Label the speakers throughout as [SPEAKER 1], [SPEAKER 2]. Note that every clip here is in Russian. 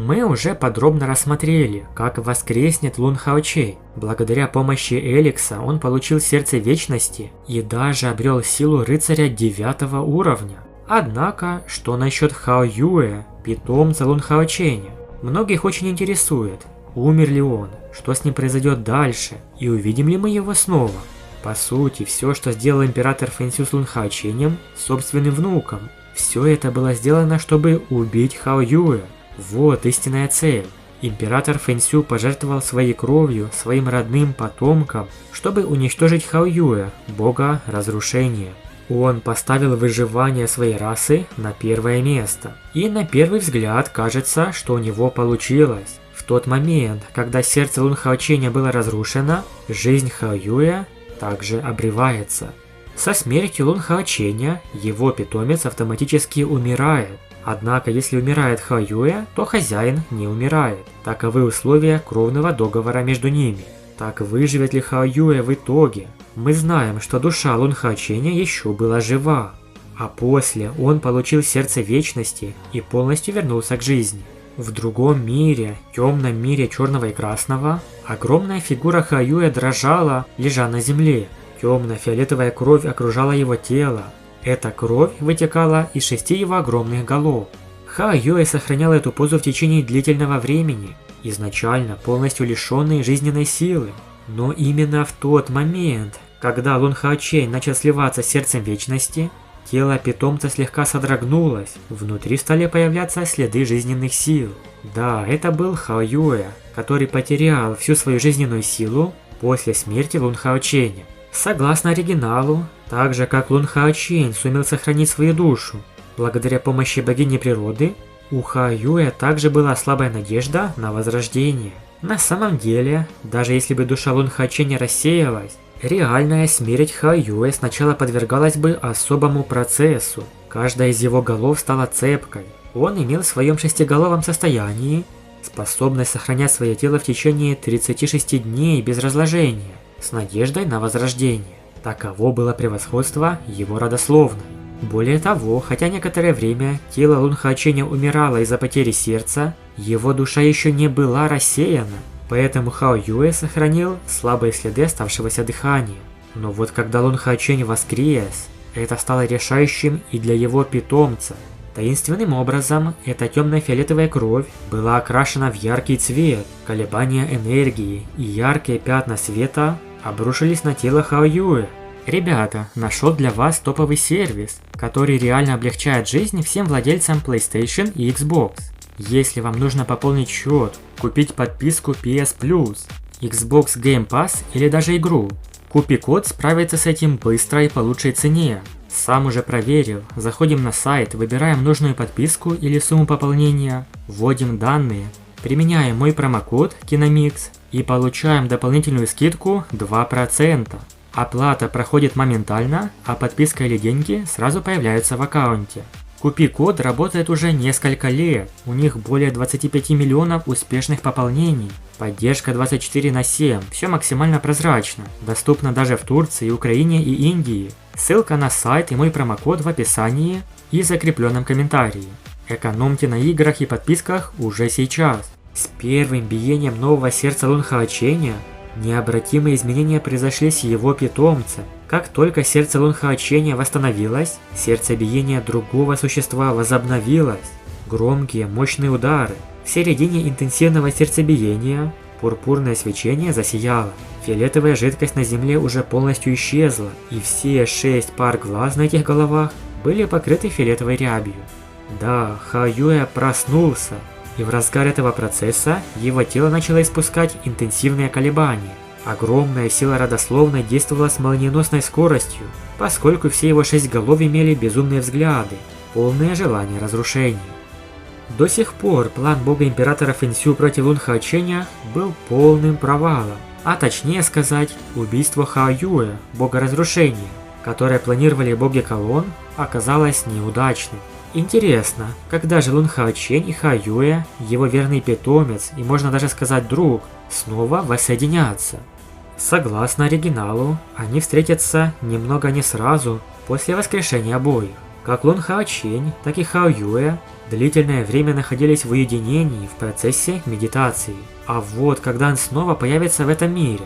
[SPEAKER 1] Мы уже подробно рассмотрели, как воскреснет Лун Хаочень. Благодаря помощи Эликса он получил сердце вечности и даже обрел силу рыцаря 9 уровня. Однако, что насчет Хао Юэ, питомца Лун Хаоченя? Многих очень интересует, умер ли он, что с ним произойдет дальше и увидим ли мы его снова. По сути, все, что сделал император Фэнсю с Лун Хаоченем, собственным внуком, все это было сделано, чтобы убить Хао Юэ. Вот истинная цель. Император Фэнсю пожертвовал своей кровью своим родным потомкам, чтобы уничтожить Хао Юэ, бога разрушения. Он поставил выживание своей расы на первое место. И на первый взгляд кажется, что у него получилось. В тот момент, когда сердце Лун Хаоченя было разрушено, жизнь Хао Юэ также обрывается. Со смертью Лун Хаоченя его питомец автоматически умирает. Однако, если умирает Хао Юэ, то хозяин не умирает. Таковы условия кровного договора между ними. Так выживет ли Хао Юэ в итоге? Мы знаем, что душа Лун Хаоченя еще была жива. А после он получил сердце вечности и полностью вернулся к жизни. В другом мире, темном мире черного и красного, огромная фигура Хао Юэ дрожала, лежа на земле. Темно-фиолетовая кровь окружала его тело. Эта кровь вытекала из 6 его огромных голов. Хао Юэ сохранял эту позу в течение длительного времени, изначально полностью лишенный жизненной силы. Но именно в тот момент, когда Лун Хаочень начал сливаться с сердцем вечности, тело питомца слегка содрогнулось, внутри стали появляться следы жизненных сил. Да, это был Хао Юэ, который потерял всю свою жизненную силу после смерти Лун Хаоченя. Согласно оригиналу, так же как Лун Хаочень сумел сохранить свою душу, благодаря помощи богини природы, у Хао Юэ также была слабая надежда на возрождение. На самом деле, даже если бы душа Лун Хаоченя рассеялась, реальная смерть Хао Юэ сначала подвергалась бы особому процессу. Каждая из его голов стала цепкой. Он имел в своем шестиголовом состоянии способность сохранять свое тело в течение 36 дней без разложения, с надеждой на возрождение. Таково было превосходство его родословной. Более того, хотя некоторое время тело Лун Хаоченя умирало из-за потери сердца, его душа еще не была рассеяна, поэтому Хао Юэ сохранил слабые следы оставшегося дыхания. Но вот когда Лун Хаочень воскрес, это стало решающим и для его питомца. Таинственным образом, эта темно-фиолетовая кровь была окрашена в яркий цвет, колебания энергии и яркие пятна света обрушились на тело Хао Юэ. Ребята, нашел для вас топовый сервис, который реально облегчает жизнь всем владельцам PlayStation и Xbox. Если вам нужно пополнить счет, купить подписку PS Plus, Xbox Game Pass или даже игру, Купи-код справится с этим быстро и по лучшей цене. Сам уже проверил, заходим на сайт, выбираем нужную подписку или сумму пополнения, вводим данные, применяем мой промокод KINOMIX и получаем дополнительную скидку 2%. Оплата проходит моментально, а подписка или деньги сразу появляются в аккаунте. Купи-код работает уже несколько лет, у них более 25 миллионов успешных пополнений, поддержка 24/7, все максимально прозрачно, доступно даже в Турции, Украине и Индии. Ссылка на сайт и мой промокод в описании и закрепленном комментарии. Экономьте на играх и подписках уже сейчас. С первым биением нового сердца Лун Хаоченя необратимые изменения произошли с его питомцем. Как только сердце Лун Хаоченя восстановилось, сердцебиение другого существа возобновилось. Громкие, мощные удары. В середине интенсивного сердцебиения пурпурное свечение засияло. Фиолетовая жидкость на земле уже полностью исчезла, и все 6 пар глаз на этих головах были покрыты фиолетовой рябью. Да, Хао Юэ проснулся, и в разгар этого процесса его тело начало испускать интенсивные колебания. Огромная сила родословной действовала с молниеносной скоростью, поскольку все его 6 голов имели безумные взгляды, полные желания разрушения. До сих пор план бога-императора Фэнсю против Лун Хаоченя был полным провалом, а точнее сказать, убийство Хао Юэ, бога разрушения, которое планировали боги Колонн, оказалось неудачным. Интересно, когда же Лун Хаочень и Хао Юэ, его верный питомец и можно даже сказать друг, снова воссоединятся? Согласно оригиналу, они встретятся немного не сразу после воскрешения обоих. Как Лун Хаочень, так и Хао Юэ длительное время находились в уединении в процессе медитации. А вот когда он снова появится в этом мире.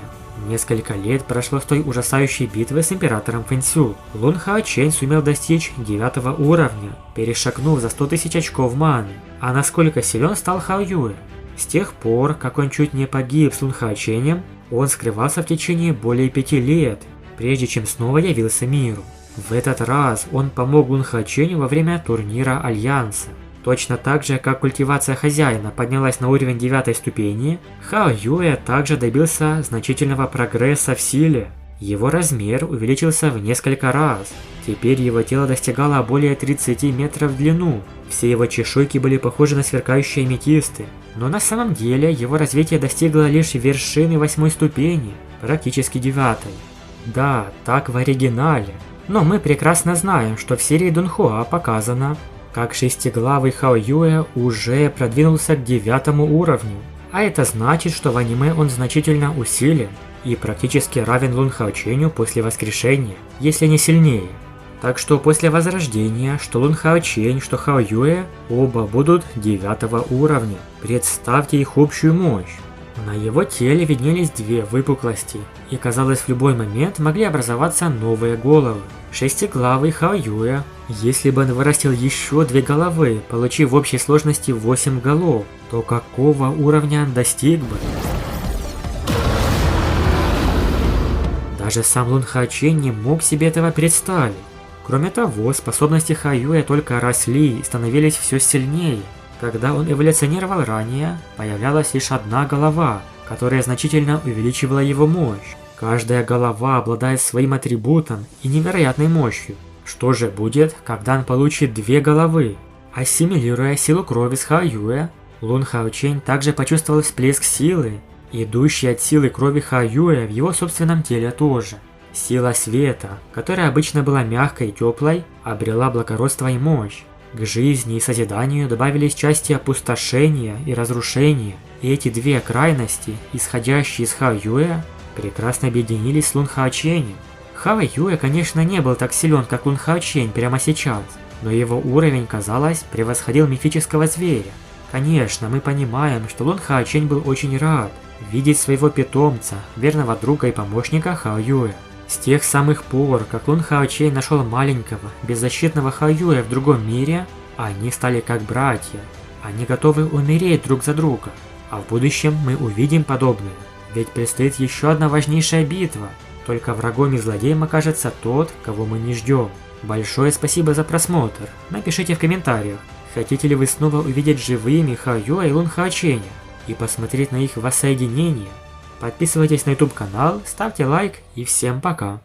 [SPEAKER 1] Несколько лет прошло с той ужасающей битвы с императором Фэнсю. Лун Хаочень сумел достичь 9 уровня, перешагнув за 100 тысяч очков маны. А насколько силен стал Хао Юэ? С тех пор, как он чуть не погиб с Лун Хаоченем, он скрывался в течение более 5 лет, прежде чем снова явился миру. В этот раз он помог Лун Хаоченю во время турнира Альянса. Точно так же, как культивация хозяина поднялась на уровень 9 ступени, Хао Юэ также добился значительного прогресса в силе. Его размер увеличился в несколько раз. Теперь его тело достигало более 30 метров в длину. Все его чешуйки были похожи на сверкающие аметисты. Но на самом деле его развитие достигло лишь вершины 8 ступени, практически 9. Да, так в оригинале. Но мы прекрасно знаем, что в серии Дунхуа показано, как шестиглавый Хао Юэ уже продвинулся к 9 уровню. А это значит, что в аниме он значительно усилен и практически равен Лун Хаоченю после воскрешения, если не сильнее. Так что после возрождения, что Лун Хаочень, что Хао Юэ, оба будут 9 уровня. Представьте их общую мощь. На его теле виднелись 2 выпуклости, и казалось, в любой момент могли образоваться новые головы. Шестиглавый Хао Юэ, если бы он вырастил еще 2 головы, получив в общей сложности 8 голов, то какого уровня он достиг бы? Даже сам Лун Хаочень не мог себе этого представить. Кроме того, способности Хао Юэ только росли и становились все сильнее. Когда он эволюционировал ранее, появлялась лишь 1 голова, которая значительно увеличивала его мощь. Каждая голова обладает своим атрибутом и невероятной мощью. Что же будет, когда он получит 2 головы? Ассимилируя силу крови с Хао Юэ, Лун Хаочень также почувствовал всплеск силы, идущий от силы крови Хао Юэ в его собственном теле тоже. Сила света, которая обычно была мягкой и теплой, обрела благородство и мощь. К жизни и созиданию добавились части опустошения и разрушения, и эти 2 крайности, исходящие из Хао Юэ, прекрасно объединились с Лун Хаоченем. Хао Юэ, конечно, не был так силен, как Лун Хаочень прямо сейчас, но его уровень, казалось, превосходил мифического зверя. Конечно, мы понимаем, что Лун Хаочень был очень рад видеть своего питомца, верного друга и помощника Хао Юэ. С тех самых пор, как Лун Хаочень нашел маленького, беззащитного Хао Юэ в другом мире, они стали как братья. Они готовы умереть друг за друга, а в будущем мы увидим подобное. Ведь предстоит еще одна важнейшая битва, только врагом и злодеем окажется тот, кого мы не ждем. Большое спасибо за просмотр, напишите в комментариях, хотите ли вы снова увидеть живыми Хао Юэ и Лун Хаоченя и посмотреть на их воссоединение. Подписывайтесь на YouTube канал, ставьте лайк и всем пока.